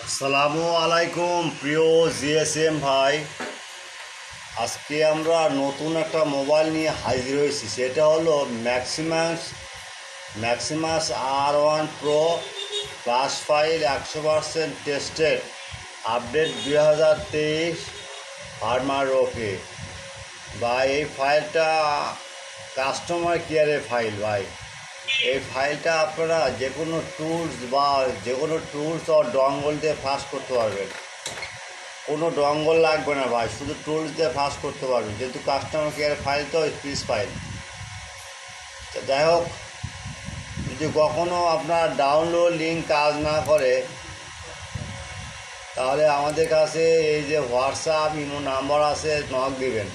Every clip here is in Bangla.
আসসালামু আলাইকুম প্রিয় জিএসএম ভাই। আজকে আমরা নতুন একটা মোবাইল নিয়ে হাজির হয়েছি, সেটা হলো maximus R1 pro class file 100% tested, update 2023 firmware okay. ভাই এই ফাইলটা কাস্টমার কেয়ারের ফাইল ভাই। এই ফাইলটা আপনারা যে কোনো টুলস ও ডঙ্গল দিয়ে ফাঁস করতে পারবেন। কোনো ডঙ্গল লাগবে না ভাই, শুধু টুলস দিয়ে ফাঁস করতে পারবেন, যেহেতু কাস্টমার কেয়ার ফাইল তো ফ্রিজ ফাইল। যাই হোক, যদি কখনও আপনার ডাউনলোড লিঙ্ক কাজ না করে তাহলে আমাদের কাছে এই যে হোয়াটসঅ্যাপ ইমো নাম্বার আছে, নক দিবেন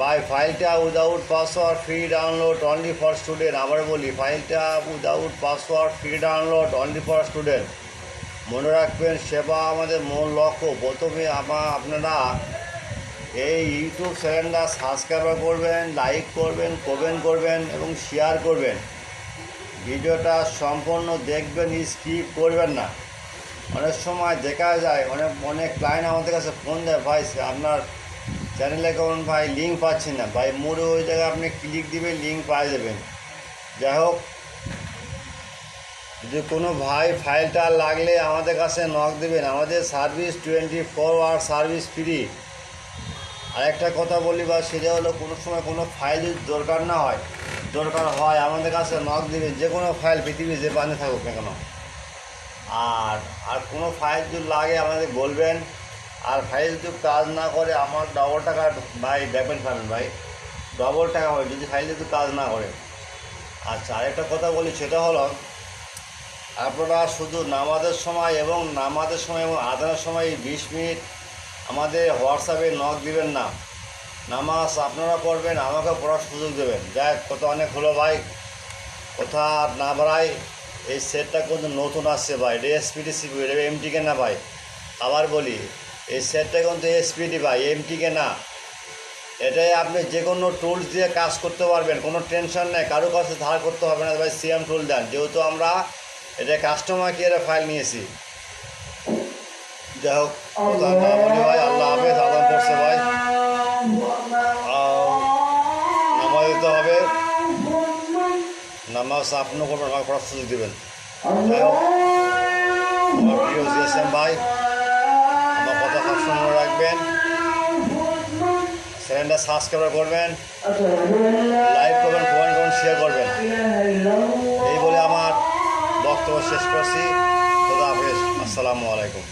ভাই। ফাইলটা without password free download only for student. আবার বলি, ফাইলটা without password free download only for student. মনে রাখবেন, সেবা আমাদের মূল লক্ষ্য। প্রথমে আপনারা এই ইউটিউব চ্যানেলটা সাবস্ক্রাইব করবেন, লাইক করবেন, কমেন্ট করবেন এবং শেয়ার করবেন। ভিডিওটা সম্পূর্ণ দেখবেন, স্কিপ করবেন না। অনেক সময় দেখা যায় অনেক ক্লায়েন্ট আমাদের কাছে ফোন দেয়, ভাই আপনার চ্যানেলে কেমন ভাই লিঙ্ক পাচ্ছি না। ভাই মোড়ে ওই জায়গায় আপনি ক্লিক দিবেন, লিঙ্ক পাই যাবেন। যাই হোক, যদি কোনো ভাই ফাইলটা লাগলে আমাদের কাছে নক দেবেন। আমাদের সার্ভিস 24 আওয়ার সার্ভিস ফ্রি। আরেকটা কথা বলি ভাই, সেটা হলো কোনো সময় কোনো ফাইল যদি দরকার হয় আমাদের কাছে নক দেবেন। যে কোনো ফাইল পৃথিবী যে বানিয়ে থাকুক না কেন। আর কোনো ফাইল যদি লাগে আমাদের বলবেন। আর ফাইল যদি কাজ না করে আমার ডবল টাকা ভাই ব্যাকমেন্ট পাবেন ভাই, ডবল টাকা হয় যদি ফাইল যদি কাজ না করে। আচ্ছা, আরেকটা কথা বলি, সেটা হলো আপনারা শুধু নামাজের সময় এবং আজানের সময় 20 মিনিট আমাদের হোয়াটসঅ্যাপে নক দিবেন না। নামাজ আপনারা পড়বেন, আমাকে পড়ার সুযোগ দেবেন। যাই কথা অনেক হলো ভাই, কথা না বাড়াই। এই সেটটা কিন্তু নতুন আসছে ভাই, এটা এসপিডি সিপিউ, এটা এমটিকে না ভাই। আবার বলি, এই সেটটা কিন্তু এসপিডি ভাই, এমটিকে না। এটাই আপনি যে কোনো টুলস দিয়ে কাজ করতে পারবেন, কোনো টেনশন নেই, কারো কাছে ধার করতে হবে না ভাই। সিএম টুল দেন, যেহেতু আমরা এটা কাস্টমার কেয়ারে ফাইল নিয়েছি। যাই হোক, কথা না বলি ভাই, আল্লাহ হাফেজ। আদান করছে ভাই, নামাজ দিতে হবে। নামাজ আপনিও করবেন, আমাকে পড়ার সুযোগ দেবেন। যাই হোক, আমার প্রিয় জিএসএম ভাই, আমার কথা সবসময় মনে রাখবেন। চ্যানেলটা সাবস্ক্রাইব করবেন, লাইক করবেন, কমেন্ট করবেন, শেয়ার করবেন। এই বলে আমার বক্তব্য শেষ করছি। খোদা হাফেজ, আসসালামু আলাইকুম।